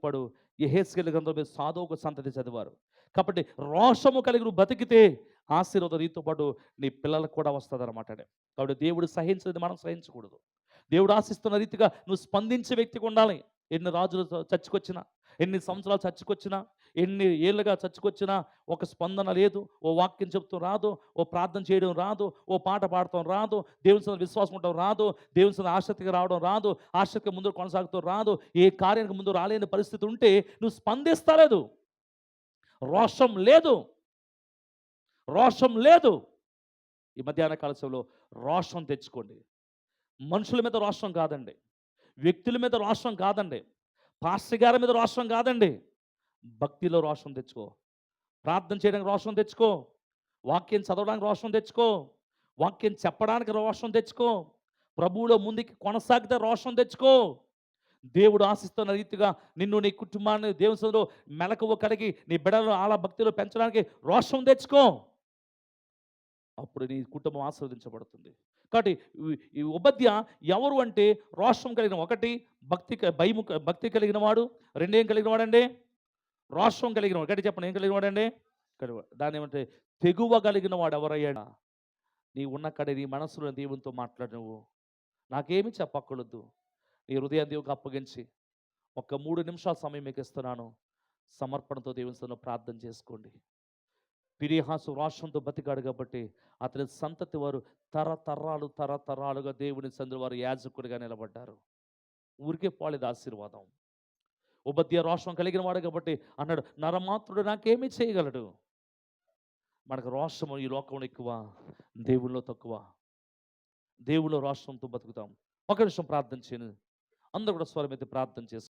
చెప్పాడు, యెహెజ్కేలు గ్రంథం మీద సాదోకు సంతతి చదివారు. కాబట్టి రోషము కలిగి నువ్వు బతికితే ఆశీర్వాదం నీతో పాటు నీ పిల్లలకు కూడా వస్తుందన్నమాట. కాబట్టి దేవుడు సహించేది మనం సహించకూడదు. దేవుడు ఆశిస్తున్న రీతిగా నువ్వు స్పందించే వ్యక్తిగా ఉండాలి. ఎన్ని రాజులు చచ్చుకొచ్చినా, ఎన్ని సంవత్సరాలు చచ్చుకొచ్చినా, ఎన్ని ఏళ్ళుగా చచ్చుకొచ్చినా ఒక స్పందన లేదు. ఓ వాక్యం చెప్తూ రాదు, ఓ ప్రార్థన చేయడం రాదు, ఓ పాట పాడటం రాదు, దేవుని సంగతి విశ్వాసం ఉండడం రాదు, దేవుని సంగతి ఆసక్తిగా రావడం రాదు, ఆసక్తిగా ముందు కొనసాగుతూ రాదు, ఏ కార్యానికి ముందు రాలేని పరిస్థితి ఉంటే నువ్వు స్పందిస్తలేదు. రోషం లేదు, రోషం లేదు. ఈ మధ్యాహ్న కాల సమయంలో రోషం తెచ్చుకోండి. మనుషుల మీద రోషం కాదండి, వ్యక్తుల మీద రోషం కాదండి, పాస్టర్ గారి మీద రోషం కాదండి. భక్తిలో రోషం తెచ్చుకో, ప్రార్థన చేయడానికి రోషం తెచ్చుకో, వాక్యం చదవడానికి రోషం తెచ్చుకో, వాక్యం చెప్పడానికి రోషం తెచ్చుకో, ప్రభువులో ముందుకి కొనసాగితే రోషం తెచ్చుకో. దేవుడు ఆశిస్తున్న రీతిగా నిన్ను, నీ కుటుంబాన్ని దేవుని సన్నిధిలో మెలకువ కలిగి నీ బిడ్డలను ఆల భక్తిలో పెంచడానికి రోషం తెచ్చుకో. అప్పుడు నీ కుటుంబం ఆశీర్వదించబడుతుంది. కాబట్టి ఈ ఉపధ్య ఎవరు అంటే రోషం కలిగిన, ఒకటి భక్తి కలిగిన వాడు, రెండేం కలిగిన వాడండి, రోషం కలిగిన వాడు. గట్టి చెప్పండి, ఏం కలిగిన వాడండి? దాన్ని ఏమంటే తెగువ కలిగిన వాడు ఎవరయ్యాడా? నీ ఉన్న కడే నీ మనసులో దేవునితో మాట్లాడు. నువ్వు నాకేమి చెప్పక్కర్లేదు, నీ హృదయం దేవునికి అప్పగించి ఒక 3 నిమిషాల సమయం మీకు ఇస్తున్నాను. సమర్పణతో దేవుని సన్నిధిలో ప్రార్థన చేసుకోండి. ఫినెహాసు రోషంతో బతికాడు కాబట్టి అతని సంతతి వారు తరతరాలుగా దేవుని సన్నిధిలో వారు యాజకుడిగా నిలబడ్డారు. ఊరికే పోలేదు ఆశీర్వాదం. ఉపధ్య రోషం కలిగిన వాడు కాబట్టి అన్నాడు, నరమాత్రుడు నాకేమీ చేయగలడు. మనకు రోషము ఈ లోకంలో ఎక్కువ, దేవుల్లో తక్కువ. దేవుల్లో రోషంతో బతుకుతాం. ఒక నిమిషం ప్రార్థన చేయను, అందరూ కూడా స్వరమైతే ప్రార్థన చేసి